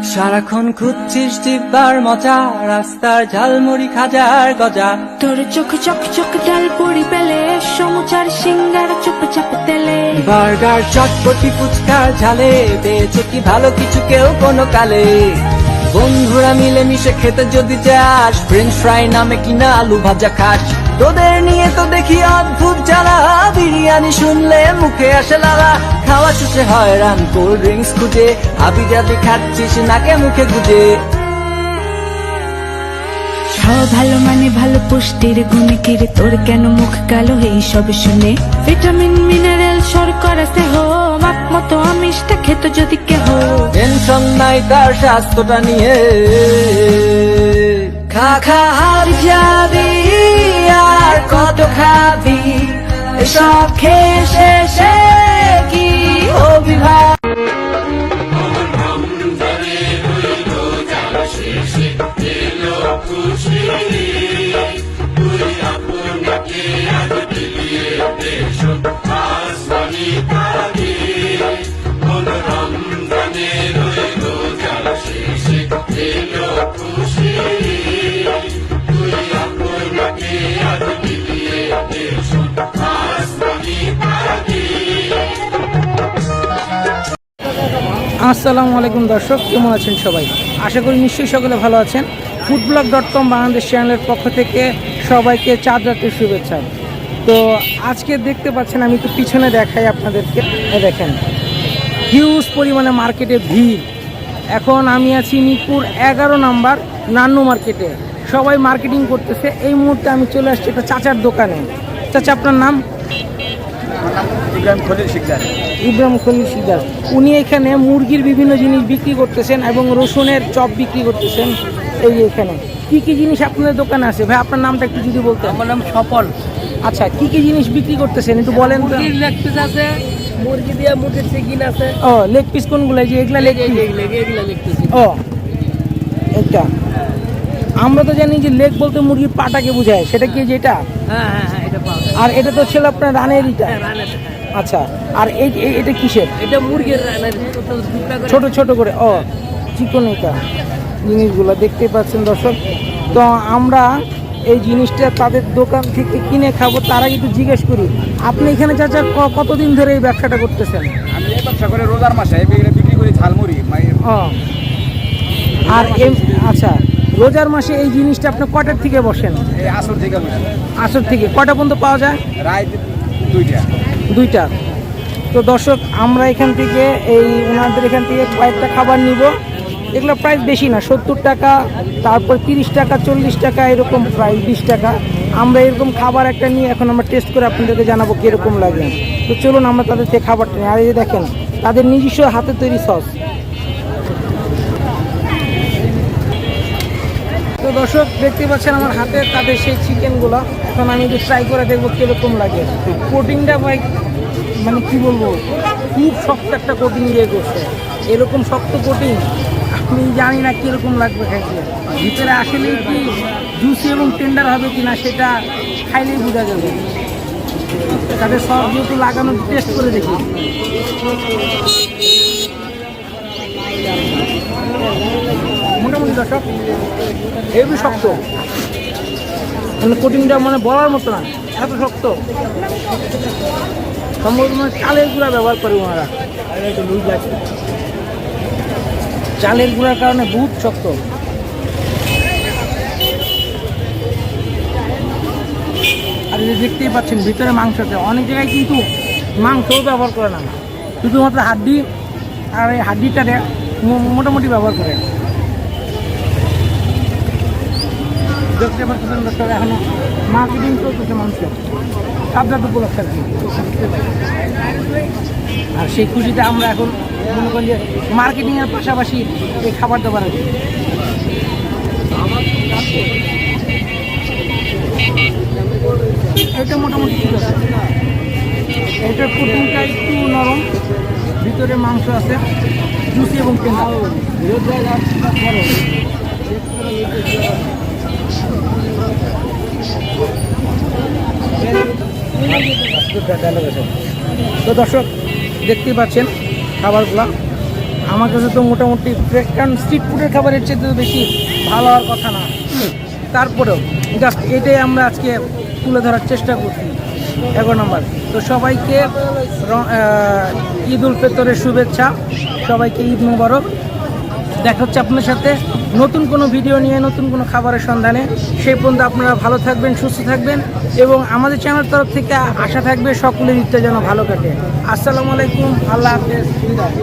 সারাক্ষণ খুঁজছিস দিব্যার মজা, রাস্তার ঝালমুড়ি খাজার গজা। তোর চোখ চক চক ডাল পড়ি পেলে, সমুচার সিঙ্গার চুপ চাপ তেলে। বার্গার চটপটি ফুচকার ঝালে, পেয়েছে কি ভালো কিছু কেউ কোনো কালে। বন্ধুরা মিলে মিশে খেতে যদি যাস, ফ্রেঞ্চ ফ্রাই নামে কিনা আলু ভাজা খাস। তোদের নিয়ে তো দেখি অদ্ভুত জ্বালা, বিরিয়ানি শুনলে মুখে আসে লালা। খাওয়া শেষে হয়রান কোল্ড ড্রিঙ্কস খুঁজে, হাবি জাবি খাচ্ছিস নাকে মুখে গুজে। খাওয়া ভালো মানে ভালো, পুষ্টির গুণে কিরে তোর কেন মুখ কালো এই সব শুনে। ভিটামিন মিনারেল শর্করা দেহ, মাপ মতো আমিষটা খেত যদি কেহ। টেনশন নাই তার স্বাস্থ্যটা নিয়ে, খা খা হার যাবি আর কত খাবি, এসব খেয়ে শেষে কি হবি ভাই। আসসালামু আলাইকুম দর্শক, কেমন আছেন সবাই? আশা করি নিশ্চয়ই সকলে ভালো আছেন। foodblog.com বাংলাদেশ চ্যানেলের পক্ষ থেকে সবাইকে চাঁদ রাতের শুভেচ্ছা। তো আজকে দেখতে পাচ্ছেন, আমি তো পিছনে দেখাই আপনাদেরকে, দেখেন হিউজ পরিমাণে মার্কেটে ভিড়। এখন আমি আছি মিরপুর 11 নম্বর নান্নু মার্কেটে, সবাই মার্কেটিং করতেছে। এই মুহূর্তে আমি চলে আসছি একটা চাচার দোকানে। চাচা, আপনার নাম? ইব্রাহিম খলিল শিকদার। ইব্রাহিম খলিল শিকদার। উনি এখানে মুরগির বিভিন্ন জিনিস বিক্রি করতেছেন এবং রসুনের চপ বিক্রি করতেছেন। এই যে এখানে কি কি জিনিস আপনাদের দোকানে আছে? ভাই, আপনার নামটা একটু যদি বলতেন। আমার নাম সফল। আচ্ছা, কি কি জিনিস বিক্রি করতেছেন একটু বলেন তো। মুরগির লেগ পিস আছে, মুরগি দিয়ে মুরগির চিকেন আছে। ও, লেগ পিস কোনগুলো? যে এগুলা লেগ পিস? এগুলা লেগ পিস। ও, এটা আমরা তো জানি যে লেগ বলতে মুরগির পাটাকে বোঝায়, সেটা কি যেটা? হ্যাঁ হ্যাঁ হ্যাঁ, এটা পাওয়া যায়। আর এটা তো ছিল আপনার রানেরইটা। হ্যাঁ, রানের, হ্যাঁ। আচ্ছা, আর এটা কিসের? এটা মুরগির রানের, টুকরা করে। ছোট ছোট করে। ও, চিকন এটা জিনিসগুলো দেখতে পাচ্ছেন দর্শক। তো আমরা এই জিনিসটা তাদের দোকান থেকে কিনে খাবো, তার আগে একটু জিজ্ঞেস করি, আপনি এখানে চাচা কতদিন ধরে এই ব্যবসাটা করতেছেন? আমি এই ব্যবসা করে রোজার মাসে বিক্রি করি ঝালমুড়ি। ও, আর আচ্ছা, রোজার মাসে এই জিনিসটা আপনি কটার থেকে বসেন? এই আসর থেকে বসি। আসর থেকে কটা পর্যন্ত পাওয়া যায়? রাত 2টা। 2টা। তো দর্শক, আমরা এখান থেকে ওনাদের এখান থেকে কয়েকটা খাবার নিব। এগুলো প্রাইস বেশি না, 70 টাকা, তারপর 30 টাকা, 40 টাকা, এরকম প্রাইস 20 টাকা। আমরা এরকম খাবার একটা নিয়ে এখন আমরা টেস্ট করে আপনাদেরকে জানাবো কীরকম লাগে। তো চলুন আমরা তাদের থেকে খাবারটা নিই। আর এই যে দেখেন তাদের নিজস্ব হাতে তৈরি সস। তো দর্শক, দেখতে পাচ্ছেন আমার হাতে তাদের সেই চিকেনগুলো। এখন আমি একটু ট্রাই করে দেখবো কীরকম লাগে। কোটিংটা ভাই, মানে কি বলবো, খুব শক্ত একটা কোটিং দিয়ে করছে। এরকম শক্ত কোটিং আমি জানি না কীরকম লাগবে খাইতে। ভিতরে আসলেই কি জুসি এবং টেন্ডার হবে কিনা সেটা খাইলেই বোঝা যাবে। তাদের সব যেহেতু লাগানো, টেস্ট করে দেখি। মোটামুটি দর্শক হেবি শক্ত, মানে কোটিংটা মানে বলার মতো না, এত শক্ত। সম্ভবত মানে চালের গুঁড়া ব্যবহার করে ওনারা, একটু লুজ আছে। চালের গুঁড়ার কারণে বহুত শক্ত। আর এই দেখতেই পাচ্ছেন ভিতরে মাংস আছে। অনেক জায়গায় কিন্তু মাংসও ব্যবহার করে না, শুধুমাত্র হাড্ডি, আর এই হাড্ডিটা মোটামুটি ব্যবহার করে। দেখতে পাচ্ছেন দর্শক, এখনো মার্কেটিং চলতেছে মানুষের সাবধান উপলক্ষে। আর সেই খুশিতে আমরা এখন মনে করি যে মার্কেটিংয়ের পাশাপাশি এই খাবার দাবার আছে। এটা মোটামুটি ঠিক আছে। এটার প্রোটিনটা একটু নরম, ভিতরে মাংস আছে, জুসি এবং টেন্ডার। তো দর্শক দেখতেই পাচ্ছেন খাবারগুলো। আমার কাছে তো মোটামুটি কারণ স্ট্রিট ফুডের খাবারের চেয়ে তো বেশি ভালো হওয়ার কথা না, তারপরেও জাস্ট এটাই আমরা আজকে তুলে ধরার চেষ্টা করছি 11 নম্বর। তো সবাইকে ঈদ উল ফিতরের শুভেচ্ছা, সবাইকে ঈদ মোবারক। দেখা হচ্ছে আপনার সাথে নতুন কোনো ভিডিও নিয়ে, নতুন কোনো খাবারের সন্ধানে। সেই পর্যন্ত আপনারা ভালো থাকবেন, সুস্থ থাকবেন এবং আমাদের চ্যানেল তরফ থেকে আশা থাকবে সকলের ঈদটা যেন ভালো কাটে। আসসালামু আলাইকুম, আল্লাহ হাফেজ, বিদায়।